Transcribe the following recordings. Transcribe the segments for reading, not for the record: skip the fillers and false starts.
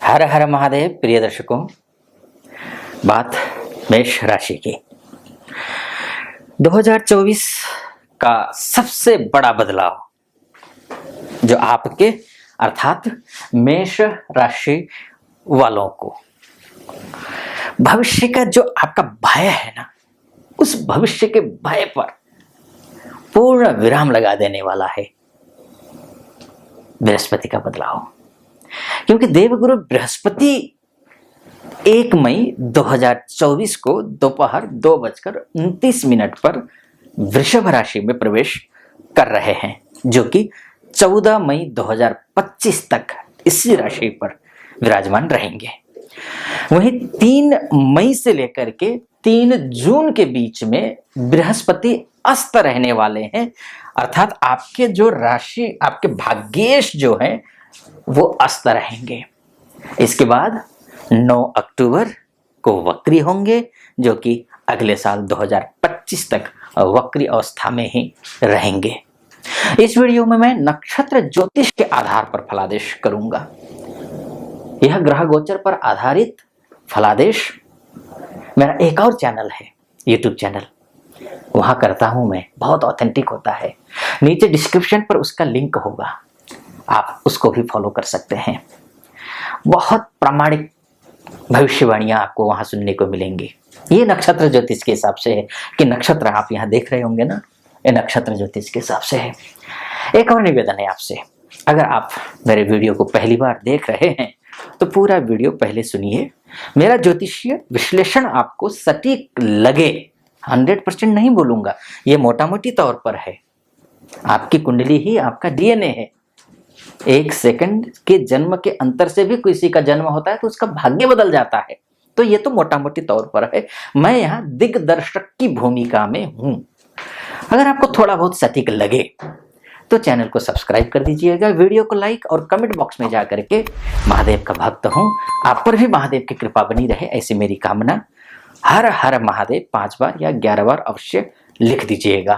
हर हर महादेव। प्रिय दर्शकों, बात मेष राशि की। 2024 का सबसे बड़ा बदलाव जो आपके अर्थात मेष राशि वालों को भविष्य का जो आपका भय है ना, उस भविष्य के भय पर पूर्ण विराम लगा देने वाला है बृहस्पति का बदलाव। क्योंकि देवगुरु बृहस्पति 1 मई 2024 को दोपहर 2:29 पर वृषभ राशि में प्रवेश कर रहे हैं, जो कि 14 मई 2025 तक इसी राशि पर विराजमान रहेंगे। वहीं 3 मई से लेकर के 3 जून के बीच में बृहस्पति अस्त रहने वाले हैं, अर्थात आपके जो राशि, आपके भाग्येश जो हैं वो अस्त रहेंगे। इसके बाद 9 अक्टूबर को वक्री होंगे, जो कि अगले साल 2025 तक वक्री अवस्था में ही रहेंगे। इस वीडियो में मैं नक्षत्र ज्योतिष के आधार पर फलादेश करूंगा। यह ग्रह गोचर पर आधारित फलादेश मेरा एक और चैनल है, यूट्यूब चैनल, वहां करता हूं मैं, बहुत ऑथेंटिक होता है। नीचे डिस्क्रिप्शन पर उसका लिंक होगा, आप उसको भी फॉलो कर सकते हैं। बहुत प्रामाणिक भविष्यवाणियां आपको वहां सुनने को मिलेंगी। ये नक्षत्र ज्योतिष के हिसाब से है कि नक्षत्र आप यहाँ देख रहे होंगे ना, ये नक्षत्र ज्योतिष के हिसाब से है। एक और निवेदन है आपसे, अगर आप मेरे वीडियो को पहली बार देख रहे हैं तो पूरा वीडियो पहले सुनिए। मेरा ज्योतिषीय विश्लेषण आपको सटीक लगे, 100% नहीं बोलूंगा, ये मोटा मोटी तौर पर है। आपकी कुंडली ही आपका डीएनए है। 1 सेकंड के जन्म के अंतर से भी किसी का जन्म होता है तो उसका भाग्य बदल जाता है। तो ये तो मोटा मोटी तौर पर है। मैं यहाँ दिग्दर्शक की भूमिका में हूं। अगर आपको थोड़ा बहुत सटीक लगे तो चैनल को सब्सक्राइब कर दीजिएगा, वीडियो को लाइक और कमेंट बॉक्स में जा करके महादेव का भक्त हूं, आप पर भी महादेव की कृपा बनी रहे, ऐसी मेरी कामना। हर हर महादेव 5 बार या 11 बार अवश्य लिख दीजिएगा।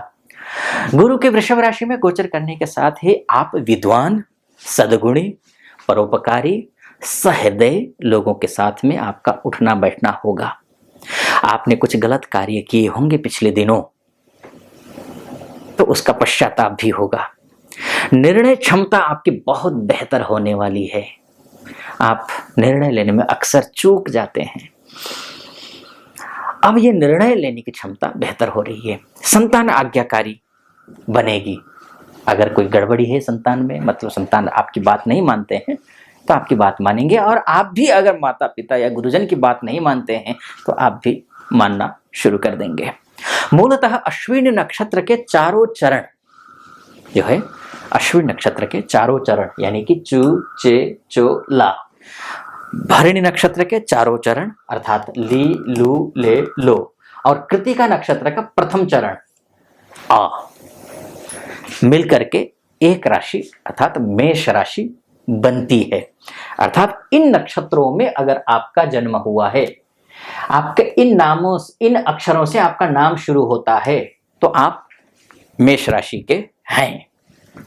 गुरु के वृषभ राशि में गोचर करने के साथ ही आप विद्वान, सद्गुणी, परोपकारी, सहृदय लोगों के साथ में आपका उठना बैठना होगा। आपने कुछ गलत कार्य किए होंगे पिछले दिनों, तो उसका पश्चाताप भी होगा। निर्णय क्षमता आपकी बहुत बेहतर होने वाली है। आप निर्णय लेने में अक्सर चूक जाते हैं, अब ये निर्णय लेने की क्षमता बेहतर हो रही है। संतान आज्ञाकारी बनेगी। अगर कोई गड़बड़ी है संतान में, मतलब संतान आपकी बात नहीं मानते हैं, तो आपकी बात मानेंगे। और आप भी अगर माता पिता या गुरुजन की बात नहीं मानते हैं तो आप भी मानना शुरू कर देंगे। मूलतः अश्विनी नक्षत्र के चारों चरण जो है, अश्विनी नक्षत्र के चारों चरण यानी कि चू, चे, चो, ला। भरणी नक्षत्र के चारों चरण अर्थात ली, लू, ले, लो, और कृतिका नक्षत्र का प्रथम चरण आ मिल करके एक राशि अर्थात मेष राशि बनती है। अर्थात इन नक्षत्रों में अगर आपका जन्म हुआ है, आपके इन नामों, इन अक्षरों से आपका नाम शुरू होता है, तो आप मेष राशि के हैं।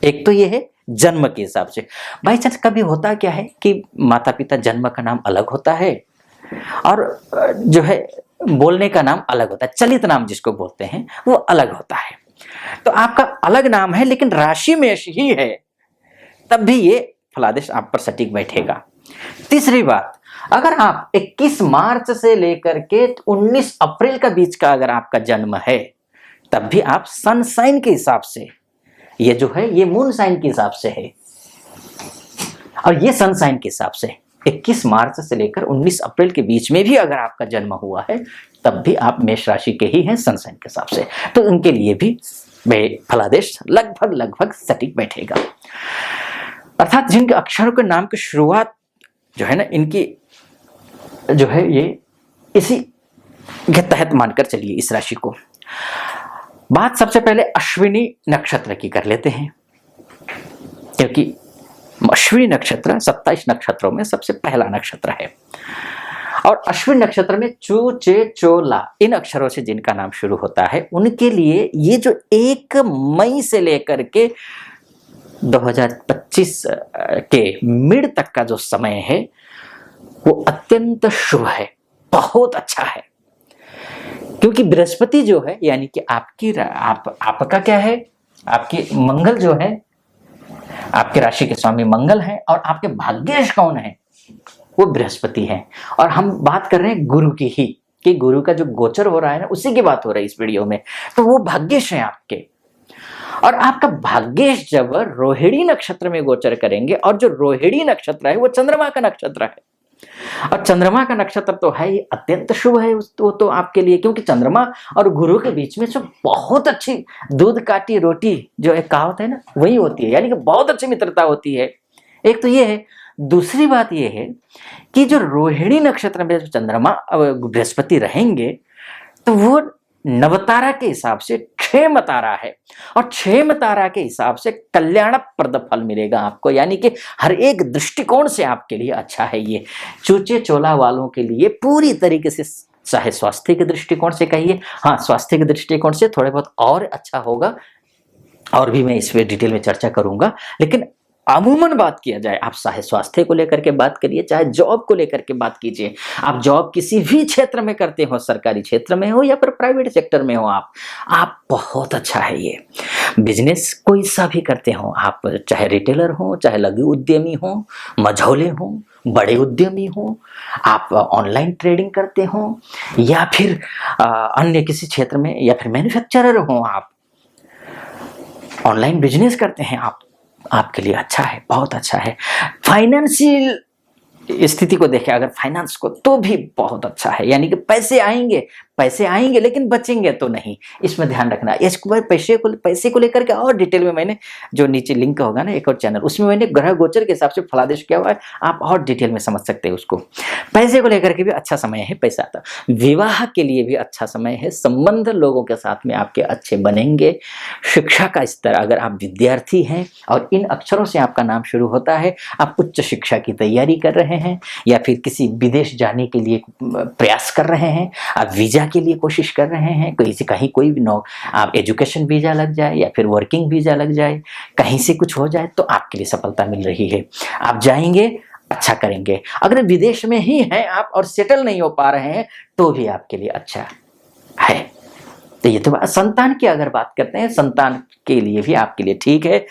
एक तो ये है जन्म के हिसाब से। बाई चांस कभी होता क्या है कि माता पिता जन्म का नाम अलग होता है और जो है बोलने का नाम अलग होता है, चलित नाम जिसको बोलते हैं वो अलग होता है। तो आपका अलग नाम है लेकिन राशि मेष ही है, तब भी ये फलादेश आप पर सटीक बैठेगा। तीसरी बात, अगर आप 21 मार्च से लेकर के 19 अप्रैल का बीच का अगर आपका जन्म है, तब भी आप सन साइन के हिसाब से, ये जो है ये मून साइन के हिसाब से है और ये सन साइन के हिसाब से 21 मार्च से लेकर 19 अप्रैल के बीच में भी अगर आपका जन्म हुआ है, तब भी आप मेष राशि के ही हैं सन साइन के हिसाब से। तो उनके लिए भी फलादेश लगभग सटीक बैठेगा। अर्थात जिनके अक्षरों के नाम की शुरुआत जो है ना, इनकी जो है ये इसी के तहत मानकर चलिए इस राशि को। बात सबसे पहले अश्विनी नक्षत्र की कर लेते हैं, क्योंकि अश्विनी नक्षत्र 27 नक्षत्रों में सबसे पहला नक्षत्र है। और अश्विनी नक्षत्र में चू, चे, चो, ला इन अक्षरों से जिनका नाम शुरू होता है, उनके लिए ये जो 1 मई से लेकर के 2025 के मिड तक का जो समय है, वो अत्यंत शुभ है, बहुत अच्छा है। क्योंकि बृहस्पति जो है यानी कि आपका क्या है, आपकी मंगल जो है, आपके राशि के स्वामी मंगल है, और आपके भाग्येश कौन है, वो बृहस्पति है। और हम बात कर रहे हैं गुरु की ही, कि गुरु का जो गोचर हो रहा है ना, उसी की बात हो रही है इस वीडियो में। तो वो भाग्येश है आपके, और आपका भाग्येश जब रोहिणी नक्षत्र में गोचर करेंगे, और जो रोहिणी नक्षत्र है वो चंद्रमा का नक्षत्र है, और चंद्रमा का नक्षत्र तो है ही अत्यंत शुभ है वो तो आपके लिए, क्योंकि चंद्रमा और गुरु के बीच में जो बहुत अच्छी दूध काटी रोटी जो एक कहावत है ना, वही होती है, यानी कि बहुत अच्छी मित्रता होती है। एक तो ये है। दूसरी बात ये है कि जो रोहिणी नक्षत्र में चंद्रमा बृहस्पति रहेंगे, तो वो नवतारा के हिसाब से क्षेम तारा है, और क्षेम तारा के हिसाब से कल्याणप्रद फल मिलेगा आपको, यानी कि हर एक दृष्टिकोण से आपके लिए अच्छा है। ये चूचे चोला वालों के लिए पूरी तरीके से, चाहे स्वास्थ्य के दृष्टिकोण से कहिए, हाँ स्वास्थ्य के दृष्टिकोण से थोड़े बहुत और अच्छा होगा, और भी मैं इस पे डिटेल में चर्चा करूंगा। लेकिन अमूमन बात किया जाए, आप चाहे स्वास्थ्य को लेकर के बात करिए, चाहे जॉब को लेकर के बात कीजिए, आप जॉब किसी भी क्षेत्र में करते हो, सरकारी क्षेत्र में हो या फिर प्राइवेट सेक्टर में हो, आप बहुत अच्छा है ये। बिजनेस कोई सा भी करते हो आप, चाहे रिटेलर हो, चाहे लघु उद्यमी हो, मझौले हो, बड़े उद्यमी हो, आप ऑनलाइन ट्रेडिंग करते हो, या फिर अन्य किसी क्षेत्र में, या फिर मैन्युफैक्चरर हो, आप ऑनलाइन बिजनेस करते हैं, आपके लिए अच्छा है, बहुत अच्छा है। फाइनेंशियल स्थिति को देखें अगर, फाइनेंस को, तो भी बहुत अच्छा है, यानी कि पैसे आएंगे लेकिन बचेंगे तो नहीं, इसमें ध्यान रखना। इसको पैसे को लेकर के और डिटेल में मैंने, जो नीचे लिंक होगा ना एक और चैनल, उसमें मैंने ग्रह गोचर के हिसाब से फलादेश किया हुआ है, आप और डिटेल में समझ सकते हैं उसको। पैसे को लेकर के भी अच्छा समय है, पैसा आता। विवाह के लिए भी अच्छा समय है, संबंध लोगों के साथ में आपके अच्छे बनेंगे। शिक्षा का स्तर, अगर आप विद्यार्थी हैं और इन अक्षरों से आपका नाम शुरू होता है, आप उच्च शिक्षा की तैयारी कर रहे हैं, या फिर किसी विदेश जाने के लिए प्रयास कर रहे हैं, आप वीजा के लिए कोशिश कर रहे हैं, कहीं कोई भी आप एजुकेशन वीजा लग जाए या फिर वर्किंग वीजा लग जाए, कहीं से कुछ हो जाए, तो आपके लिए सफलता मिल रही है। आप जाएंगे, अच्छा करेंगे। अगर विदेश में ही हैं आप और सेटल नहीं हो पा रहे हैं, तो भी आपके लिए अच्छा है। तो ये तो संतान की अगर बात करते हैं, संतान के लिए भी आपके लिए ठीक है।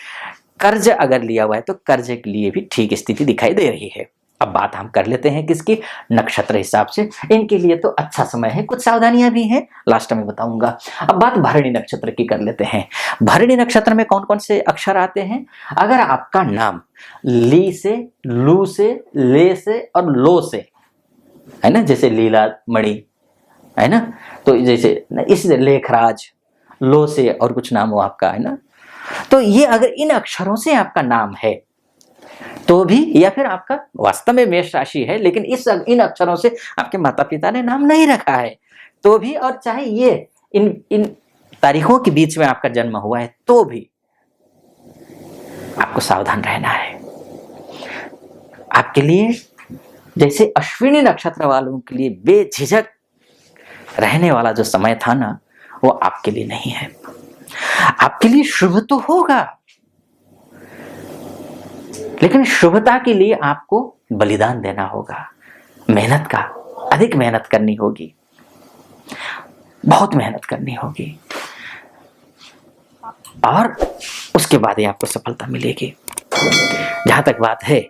कर्ज अगर लिया हुआ है तो कर्ज के लिए भी ठीक स्थिति दिखाई दे रही है। अब बात हम कर लेते हैं किसकी, नक्षत्र हिसाब से। इनके लिए तो अच्छा समय है, कुछ सावधानियां भी हैं, लास्ट में बताऊंगा। अब बात भरणी नक्षत्र की कर लेते हैं। भरणी नक्षत्र में कौन कौन से अक्षर आते हैं? अगर आपका नाम ली से, लू से, ले से और लो से है ना, जैसे लीला मणि है ना, तो जैसे इस लेखराज, लो से और कुछ नाम हो आपका है ना, तो ये अगर इन अक्षरों से आपका नाम है तो भी, या फिर आपका वास्तव में मेष राशि है लेकिन इन अक्षरों से आपके माता पिता ने नाम नहीं रखा है तो भी, और चाहे ये इन तारीखों के बीच में आपका जन्म हुआ है तो भी आपको सावधान रहना है। आपके लिए जैसे अश्विनी नक्षत्र वालों के लिए बेझिझक रहने वाला जो समय था ना, वो आपके लिए नहीं है। आपके लिए शुभ तो होगा, लेकिन शुभता के लिए आपको बलिदान देना होगा, मेहनत का, अधिक मेहनत करनी होगी, बहुत मेहनत करनी होगी, और उसके बाद ही आपको सफलता मिलेगी। जहां तक बात है,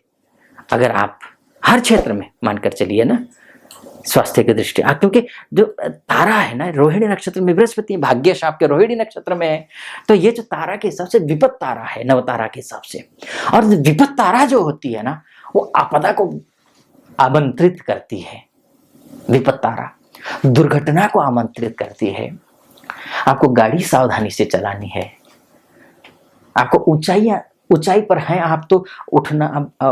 अगर आप हर क्षेत्र में मानकर चलिए ना, स्वास्थ्य की दृष्टि, क्योंकि जो तारा है ना रोहिणी नक्षत्र में बृहस्पति, भाग्यश आपके रोहिणी नक्षत्र में है, तो ये जो तारा के हिसाब से विपत तारा है, नवतारा के हिसाब से। और विपत तारा जो होती है ना, वो आपदा को आमंत्रित करती है। विपत तारा दुर्घटना को आमंत्रित करती है। आपको गाड़ी सावधानी से चलानी है। आपको ऊंचाई पर है आप तो उठना,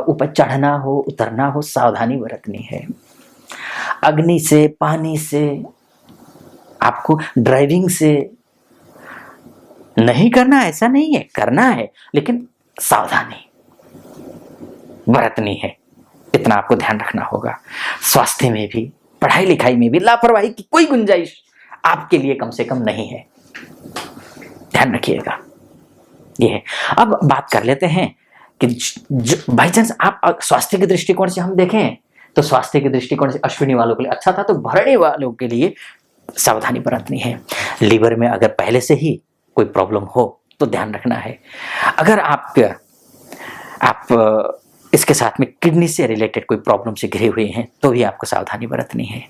ऊपर चढ़ना हो, उतरना हो, सावधानी बरतनी है। अग्नि से, पानी से, आपको ड्राइविंग से नहीं करना, ऐसा नहीं है, करना है, लेकिन सावधानी बरतनी है, इतना आपको ध्यान रखना होगा। स्वास्थ्य में भी, पढ़ाई लिखाई में भी लापरवाही की कोई गुंजाइश आपके लिए कम से कम नहीं है, ध्यान रखिएगा। ये है। अब बात कर लेते हैं कि बाई चांस आप स्वास्थ्य के दृष्टिकोण से हम देखें तो स्वास्थ्य के दृष्टिकोण से अश्विनी वालों के लिए अच्छा था, तो भरणी वालों के लिए सावधानी बरतनी है। लीवर में अगर पहले से ही कोई प्रॉब्लम हो तो ध्यान रखना है। अगर आप इसके साथ में किडनी से रिलेटेड कोई प्रॉब्लम से घिरे हुए हैं तो भी आपको सावधानी बरतनी है।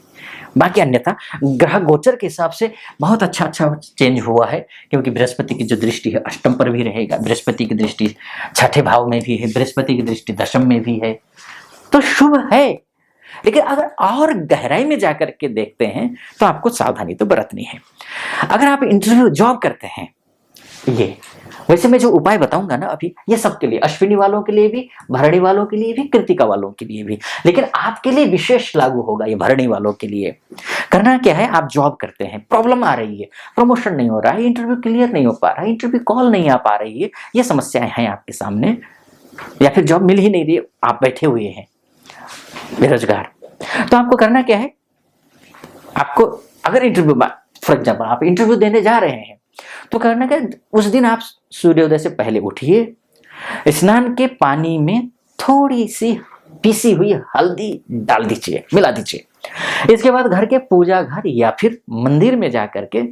बाकी अन्यथा ग्रह गोचर के हिसाब से बहुत अच्छा चेंज हुआ है, क्योंकि बृहस्पति की जो दृष्टि है अष्टम पर भी रहेगा, बृहस्पति की दृष्टि छठे भाव में भी है, बृहस्पति की दृष्टि दशम में भी है, तो शुभ है। लेकिन अगर और गहराई में जाकर के देखते हैं तो आपको सावधानी तो बरतनी है। अगर आप इंटरव्यू जॉब करते हैं, ये वैसे मैं जो उपाय बताऊंगा ना अभी, ये सबके लिए, अश्विनी वालों के लिए भी, भरणी वालों के लिए भी, कृतिका वालों के लिए भी, लेकिन आपके लिए विशेष लागू होगा ये भरणी वालों के लिए। करना क्या है, आप जॉब करते हैं, प्रॉब्लम आ रही है, प्रमोशन नहीं हो रहा है, इंटरव्यू क्लियर नहीं हो पा रहा है, इंटरव्यू कॉल नहीं आ पा रही है, ये समस्याएं हैं आपके सामने, या फिर जॉब मिल ही नहीं रही, आप बैठे हुए हैं बेरोजगार, तो आपको करना क्या है, आपको अगर इंटरव्यू, फॉर एग्जाम्पल आप इंटरव्यू देने जा रहे हैं, तो करना क्या, उस दिन आप सूर्योदय से पहले उठिए, स्नान के पानी में थोड़ी सी पीसी हुई हल्दी डाल दीजिए, मिला दीजिए। इसके बाद घर के पूजा घर या फिर मंदिर में जाकर के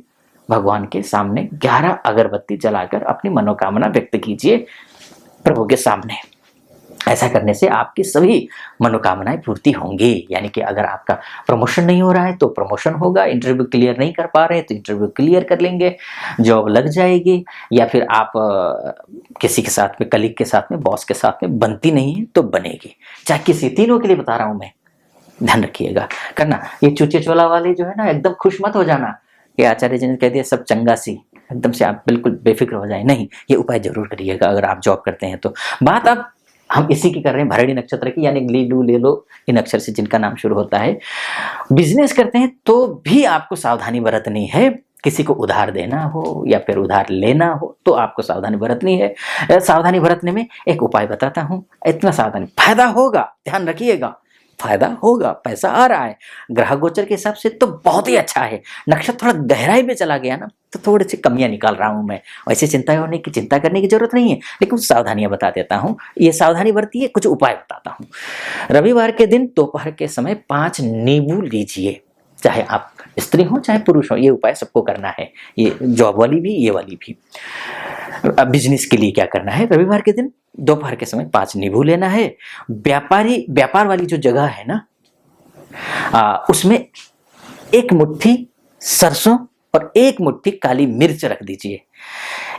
भगवान के सामने 11 अगरबत्ती जलाकर अपनी मनोकामना व्यक्त कीजिए प्रभु के सामने। ऐसा करने से आपकी सभी मनोकामनाएं पूर्ति होंगी। यानी कि अगर आपका प्रमोशन नहीं हो रहा है तो प्रमोशन होगा, इंटरव्यू क्लियर नहीं कर पा रहे हैं तो इंटरव्यू क्लियर कर लेंगे, जॉब लग जाएगी, या फिर आप किसी के साथ में, कलीग के साथ में, बॉस के साथ में बनती नहीं है तो बनेगी। चाहे किसी, तीनों के लिए बता रहा हूं मैं, ध्यान रखिएगा करना। ये चूचे चोला वाले जो है ना, एकदम खुश मत हो जाना कि आचार्य जी ने कह दिया सब चंगा सी, एकदम से आप बिल्कुल बेफिक्र हो जाए, नहीं, ये उपाय जरूर करिएगा अगर आप जॉब करते हैं तो। बात अब हम इसी की कर रहे हैं, भरणी नक्षत्र की, यानी लीडू ले लो इन अक्षर से जिनका नाम शुरू होता है। बिजनेस करते हैं तो भी आपको सावधानी बरतनी है, किसी को उधार देना हो या फिर उधार लेना हो तो आपको सावधानी बरतनी है। सावधानी बरतने में एक उपाय बताता हूं, इतना सावधानी, फायदा होगा, ध्यान रखिएगा, फायदा होगा, पैसा आ रहा है, ग्रह गोचर के हिसाब से तो बहुत ही अच्छा है। नक्षत्र थोड़ा गहराई में चला गया ना तो थोड़ी सी कमियां निकाल रहा हूं मैं, वैसे चिंता करने की जरूरत नहीं है, लेकिन कुछ सावधानियां बता देता हूं, ये सावधानी बरतिए, कुछ उपाय बताता हूं। रविवार के दिन दोपहर के समय 5 नींबू लीजिए, चाहे आप स्त्री हो चाहे पुरुष हो, ये उपाय सबको करना है, ये जॉब वाली भी, ये वाली भी। अब बिजनेस के लिए क्या करना है, रविवार के दिन दोपहर के समय 5 नींबू लेना है। व्यापार वाली जो जगह है ना, उसमें 1 मुट्ठी सरसों और 1 मुट्ठी काली मिर्च रख दीजिए।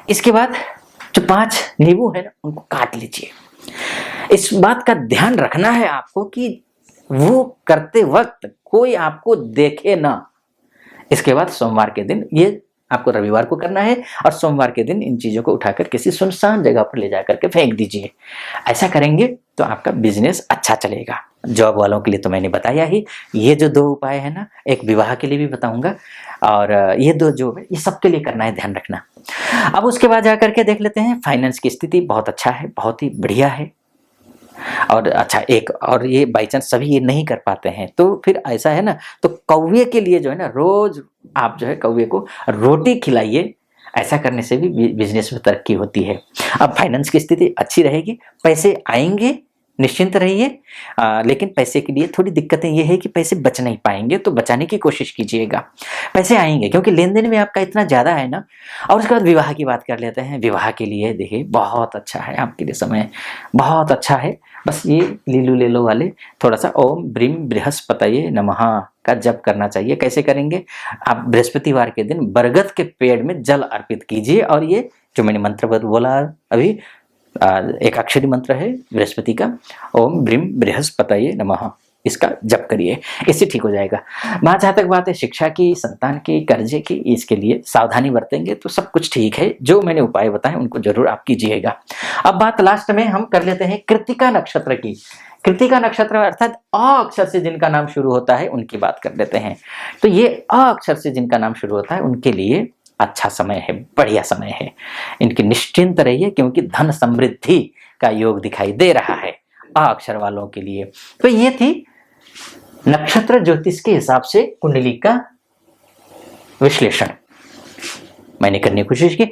इसके बाद जो 5 नींबू है ना, उनको काट लीजिए। इस बात का ध्यान रखना है आपको कि वो करते वक्त कोई आपको देखे ना। इसके बाद सोमवार के दिन, ये आपको रविवार को करना है, और सोमवार के दिन इन चीजों को उठाकर किसी सुनसान जगह पर ले जाकर के फेंक दीजिए। ऐसा करेंगे तो आपका बिजनेस अच्छा चलेगा। जॉब वालों के लिए तो मैंने बताया ही, ये जो 2 उपाय है ना, एक विवाह के लिए भी बताऊंगा, और ये 2 जो है ये सबके लिए करना है, ध्यान रखना। अब उसके बाद जाकर के देख लेते हैं, फाइनेंस की स्थिति बहुत अच्छा है, बहुत ही बढ़िया है। और अच्छा, एक और, ये बाई चांस सभी ये नहीं कर पाते हैं तो फिर ऐसा है ना, तो कौवे के लिए जो है ना, रोज आप जो है कौवे को रोटी खिलाइए, ऐसा करने से भी बिजनेस में तरक्की होती है। अब फाइनेंस की स्थिति अच्छी रहेगी, पैसे आएंगे, निश्चिंत रहिए। लेकिन पैसे के लिए थोड़ी दिक्कतें ये है कि पैसे बच नहीं पाएंगे, तो बचाने की कोशिश कीजिएगा। पैसे आएंगे क्योंकि लेन देन में आपका इतना ज़्यादा है ना। और उसके बाद विवाह की बात कर लेते हैं। विवाह के लिए देखिए बहुत अच्छा है, आपके लिए समय बहुत अच्छा है। बस ये लीलू ले लो वाले थोड़ा सा ओम ब्रीम बृहस्पतये नमः का जप करना चाहिए। कैसे करेंगे, आप बृहस्पतिवार के दिन बरगद के पेड़ में जल अर्पित कीजिए, और ये जो मैंने मंत्र बोला अभी, एक अक्षरी मंत्र है बृहस्पति का, ओम ब्रीम बृहस्पतये नमः, इसका जप करिए, इससे ठीक हो जाएगा। जहाँ तक बात है शिक्षा की, संतान की, कर्जे की, इसके लिए सावधानी बरतेंगे तो सब कुछ ठीक है। जो मैंने उपाय बताए उनको जरूर आप कीजिएगा। अब बात लास्ट में हम कर लेते हैं कृत्तिका नक्षत्र की। कृत्तिका नक्षत्र अर्थात अ अक्षर से जिनका नाम शुरू होता है उनकी बात कर लेते हैं। तो ये अ अक्षर से जिनका नाम शुरू होता है उनके लिए अच्छा समय है, बढ़िया समय है। इनकी निश्चिंत रहिए क्योंकि धन समृद्धि का योग दिखाई दे रहा है अ अक्षर वालों के लिए। तो ये थी नक्षत्र ज्योतिष के हिसाब से कुंडली का विश्लेषण। मैंने करने की कोशिश की।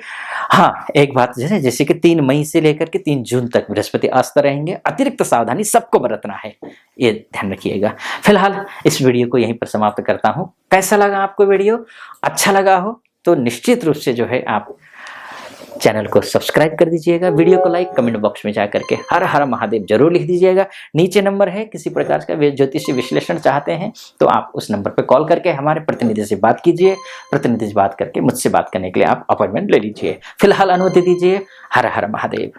हाँ, एक बात जैसे कि 3 मई से लेकर के 3 जून तक बृहस्पति अस्त रहेंगे, अतिरिक्त सावधानी सबको बरतना है, ये ध्यान रखिएगा। फिलहाल इस वीडियो को यहीं पर समाप्त करता हूँ। कैसा लगा आपको वीडियो? अच्छा लगा हो तो निश्चित रूप से जो है आप चैनल को सब्सक्राइब कर दीजिएगा, वीडियो को लाइक, कमेंट बॉक्स में जाकर के हर हर महादेव जरूर लिख दीजिएगा। नीचे नंबर है, किसी प्रकार का ज्योतिषी विश्लेषण चाहते हैं तो आप उस नंबर पर कॉल करके हमारे प्रतिनिधि से बात कीजिए। प्रतिनिधि से बात करके मुझसे बात करने के लिए आप अपॉइंटमेंट ले लीजिए। फिलहाल अनुमति दीजिए। हर हर महादेव।